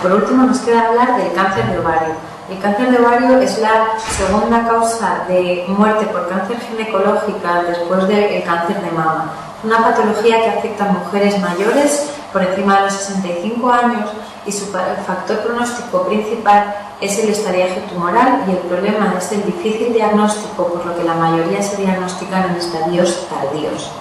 Por último, nos queda hablar del cáncer de ovario. El cáncer de ovario es la segunda causa de muerte por cáncer ginecológica después del cáncer de mama. Es una patología que afecta a mujeres mayores por encima de los 65 años y su factor pronóstico principal es el estadiaje tumoral, y el problema es el difícil diagnóstico, por lo que la mayoría se diagnostican en estadios tardíos.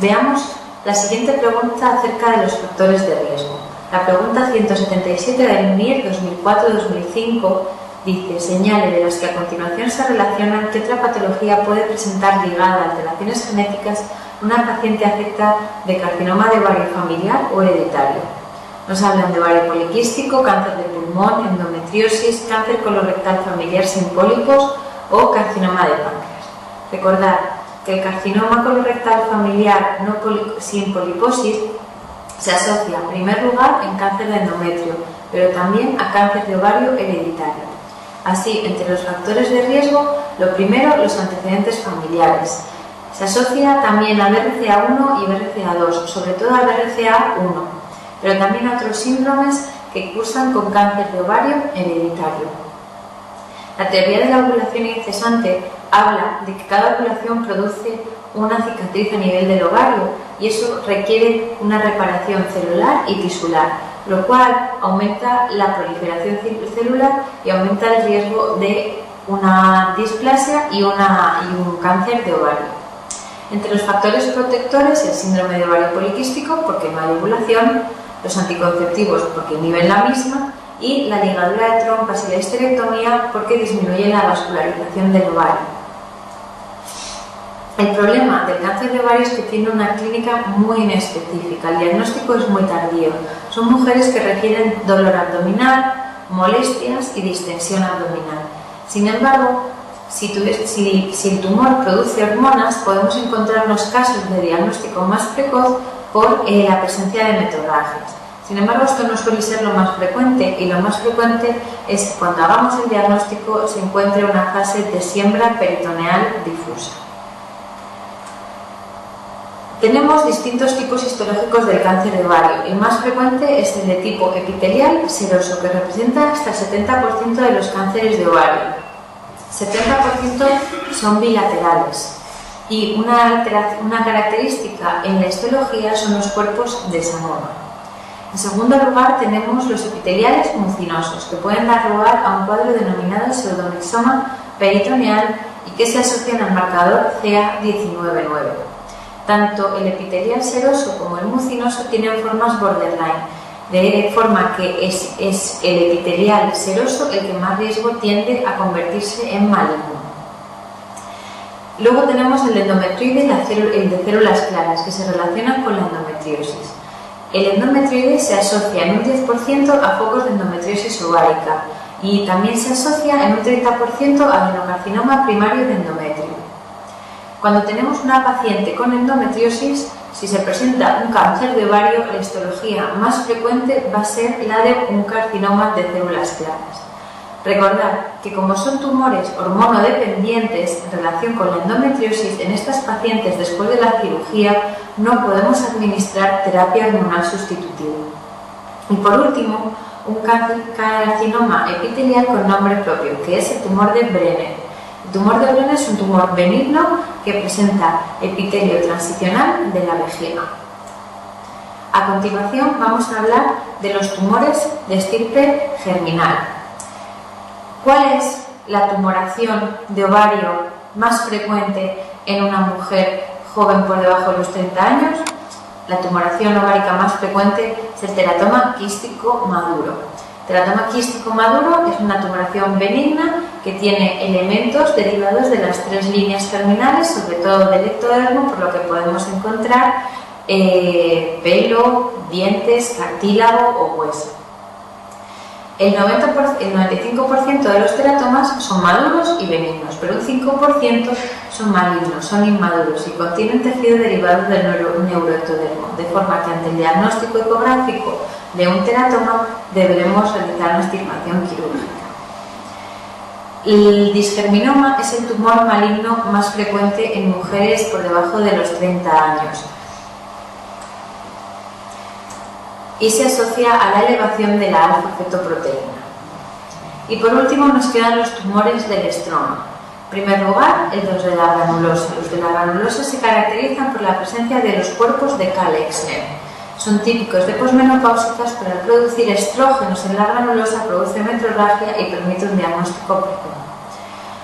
Veamos la siguiente pregunta acerca de los factores de riesgo. La pregunta 177 del MIR 2004-2005 dice: señale de las que a continuación se relacionan qué otra patología puede presentar ligada a alteraciones genéticas una paciente afecta de carcinoma de ovario familiar o hereditario. Nos hablan de ovario poliquístico, cáncer de pulmón, endometriosis, cáncer colorectal familiar sin pólipos o carcinoma de páncreas. Recordad que el carcinoma colorectal familiar sin poliposis se asocia en primer lugar en cáncer de endometrio, pero también a cáncer de ovario hereditario. Así, entre los factores de riesgo, lo primero, los antecedentes familiares. Se asocia también a BRCA1 y BRCA2, sobre todo a BRCA1, pero también a otros síndromes que cursan con cáncer de ovario hereditario. La teoría de la ovulación incesante habla de que cada ovulación produce una cicatriz a nivel del ovario, y eso requiere una reparación celular y tisular, lo cual aumenta la proliferación celular y aumenta el riesgo de una displasia y un cáncer de ovario. Entre los factores protectores, el síndrome de ovario poliquístico, porque no hay ovulación, los anticonceptivos, porque inhiben la misma, y la ligadura de trompas y la histerectomía, porque disminuye la vascularización del ovario. El problema del cáncer de ovario es que tiene una clínica muy inespecífica, el diagnóstico es muy tardío. Son mujeres que requieren dolor abdominal, molestias y distensión abdominal. Sin embargo, si el tumor produce hormonas, podemos encontrar unos casos de diagnóstico más precoz por la presencia de metorragias. Sin embargo, esto no suele ser lo más frecuente, y lo más frecuente es que cuando hagamos el diagnóstico se encuentre una fase de siembra peritoneal difusa. Tenemos distintos tipos histológicos del cáncer de ovario. El más frecuente es el de tipo epitelial seroso, que representa hasta el 70% de los cánceres de ovario. 70% son bilaterales, y una característica en la histología son los cuerpos de Sanoma. En segundo lugar, tenemos los epiteliales mucinosos, que pueden dar lugar a un cuadro denominado pseudomixoma peritoneal y que se asocian al marcador CA199. Tanto el epitelial seroso como el mucinoso tienen formas borderline, de forma que es el epitelial seroso el que más riesgo tiende a convertirse en maligno. Luego tenemos el endometrioide y el de células claras, que se relacionan con la endometriosis. El endometrioide se asocia en un 10% a focos de endometriosis ovárica, y también se asocia en un 30% al adenocarcinoma primario de endometrio. Cuando tenemos una paciente con endometriosis, si se presenta un cáncer de ovario, la histología más frecuente va a ser la de un carcinoma de células claras. Recordad que como son tumores hormonodependientes en relación con la endometriosis, en estas pacientes después de la cirugía no podemos administrar terapia hormonal sustitutiva. Y por último, un carcinoma epitelial con nombre propio, que es el tumor de Brenner. El tumor de Brenner es un tumor benigno que presenta epitelio transicional de la vejiga. A continuación vamos a hablar de los tumores de estirpe germinal. ¿Cuál es la tumoración de ovario más frecuente en una mujer joven por debajo de los 30 años? La tumoración ovárica más frecuente es el teratoma quístico maduro. El teratoma quístico maduro es una tumoración benigna que tiene elementos derivados de las 3 líneas germinales, sobre todo del ectodermo, por lo que podemos encontrar pelo, dientes, cartílago o hueso. El 95% de los teratomas son maduros y benignos, pero un 5% son malignos, son inmaduros y contienen tejido derivado del neuroectodermo, de forma que ante el diagnóstico ecográfico de un teratoma deberemos realizar una extirpación quirúrgica. El disgerminoma es el tumor maligno más frecuente en mujeres por debajo de los 30 años. y se asocia a la elevación de la alfa-fetoproteína. Y por último nos quedan los tumores del estroma. En primer lugar, los de la granulosa. Los de la granulosa se caracterizan por la presencia de los cuerpos de K-Leixner. Son típicos de posmenopáusicas, pero al producir estrógenos en la granulosa produce metrorragia y permite un diagnóstico precoz.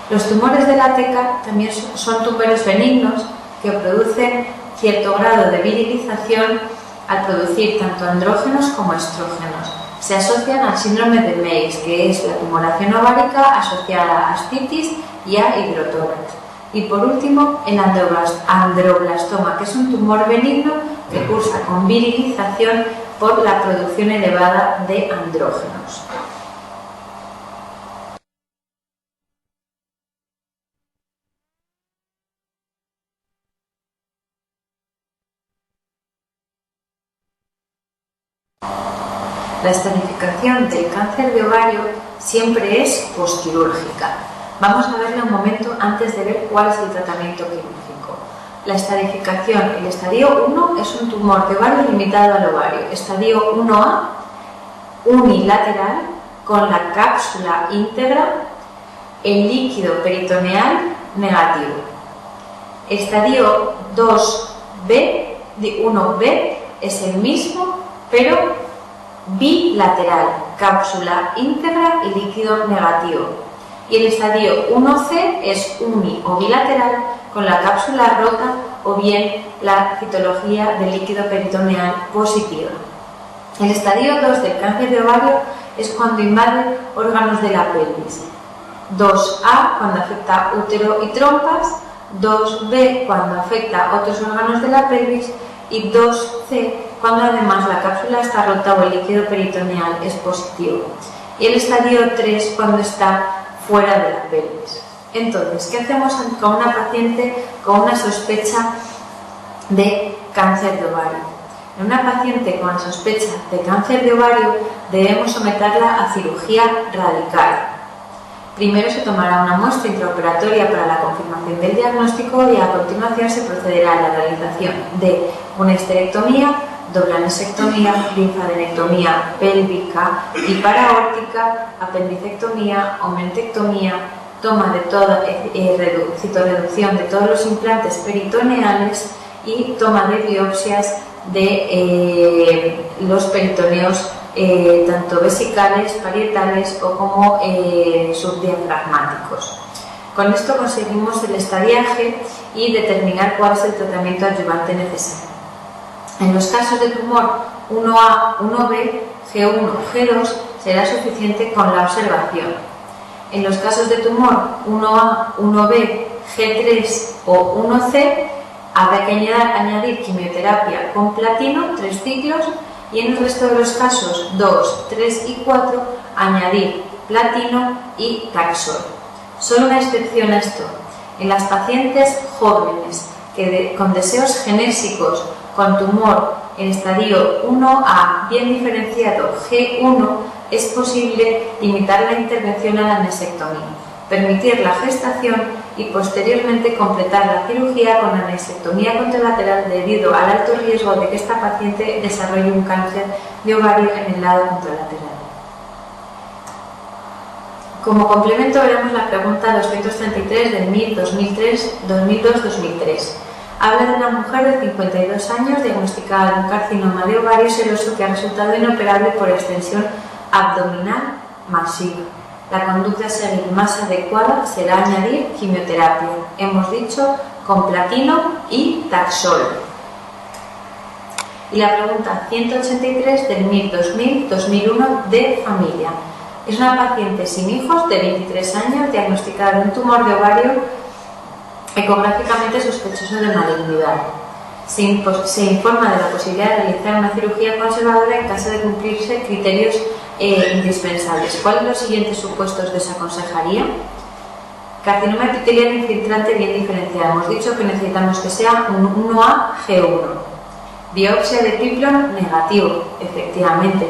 Los tumores de la teca también son tumores benignos que producen cierto grado de virilización al producir tanto andrógenos como estrógenos. Se asocian al síndrome de Meigs, que es la tumoración ovárica asociada a ascitis y a hidrotórax. Y por último, el androblastoma, que es un tumor benigno que cursa con virilización por la producción elevada de andrógenos. La estadificación del cáncer de ovario siempre es postquirúrgica. Vamos a verla un momento antes de ver cuál es el tratamiento quirúrgico. La estadificación, el estadio 1 es un tumor de ovario limitado al ovario. Estadio 1A, unilateral, con la cápsula íntegra, el líquido peritoneal negativo. Estadio 2B, 1B, es el mismo, pero bilateral, cápsula íntegra y líquido negativo. Y el estadio 1C es uni o bilateral con la cápsula rota o bien la citología del líquido peritoneal positiva. El estadio 2 del cáncer de ovario es cuando invade órganos de la pelvis. 2A cuando afecta útero y trompas, 2B cuando afecta otros órganos de la pelvis y 2C cuando además la cápsula está rota o el líquido peritoneal es positivo. Y el estadio 3 cuando está fuera de la pelvis. Entonces, ¿qué hacemos con una paciente con una sospecha de cáncer de ovario? En una paciente con la sospecha de cáncer de ovario debemos someterla a cirugía radical. Primero se tomará una muestra intraoperatoria para la confirmación del diagnóstico y a continuación se procederá a la realización de una histerectomía, doble anesectomía, linfadenectomía pélvica y paraórtica, apendicectomía, omentectomía, toma de toda citorreducción de todos los implantes peritoneales y toma de biopsias de los peritoneos tanto vesicales, parietales o como subdiafragmáticos. Con esto conseguimos el estadiaje y determinar cuál es el tratamiento adyuvante necesario. En los casos de tumor 1A, 1B, G1, G2 será suficiente con la observación. En los casos de tumor 1A, 1B, G3 o 1C habrá que añadir quimioterapia con platino, 3 ciclos, y en el resto de los casos 2, 3 y 4 añadir platino y Taxol. Solo una excepción a esto: en las pacientes jóvenes con deseos genésicos con tumor en estadio 1A bien diferenciado G1 es posible limitar la intervención a la anesectomía, permitir la gestación y posteriormente completar la cirugía con anesectomía contralateral debido al alto riesgo de que esta paciente desarrolle un cáncer de ovario en el lado contralateral. Como complemento veremos la pregunta 233 del MIR 2002-2003. Habla de una mujer de 52 años diagnosticada de un carcinoma de ovario seroso que ha resultado inoperable por extensión abdominal masiva. La conducta a seguir más adecuada será añadir quimioterapia, hemos dicho con platino y Taxol. Y la pregunta 183 del MIR 2000-2001 de familia. Es una paciente sin hijos de 23 años diagnosticada de un tumor de ovario ecográficamente sospechoso de malignidad. Se informa de la posibilidad de realizar una cirugía conservadora en caso de cumplirse criterios indispensables. ¿Cuáles son los siguientes supuestos desaconsejaría? Carcinoma epitelial infiltrante bien diferenciado. Hemos dicho que necesitamos que sea un 1A G1. Biopsia de Piplon negativo, efectivamente,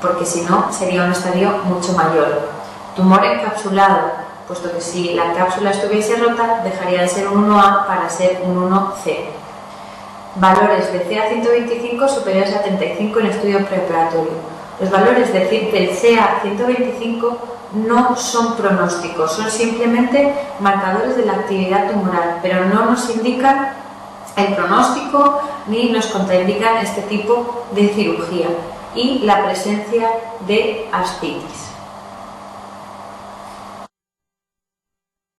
porque si no sería un estadio mucho mayor. Tumor encapsulado, puesto que si la cápsula estuviese rota dejaría de ser un 1A para ser un 1C. valores de CA125 superiores a 35 en estudio preoperatorio. Los valores del CA125 no son pronósticos, son simplemente marcadores de la actividad tumoral, pero no nos indican el pronóstico ni nos contraindican este tipo de cirugía y la presencia de ascitis.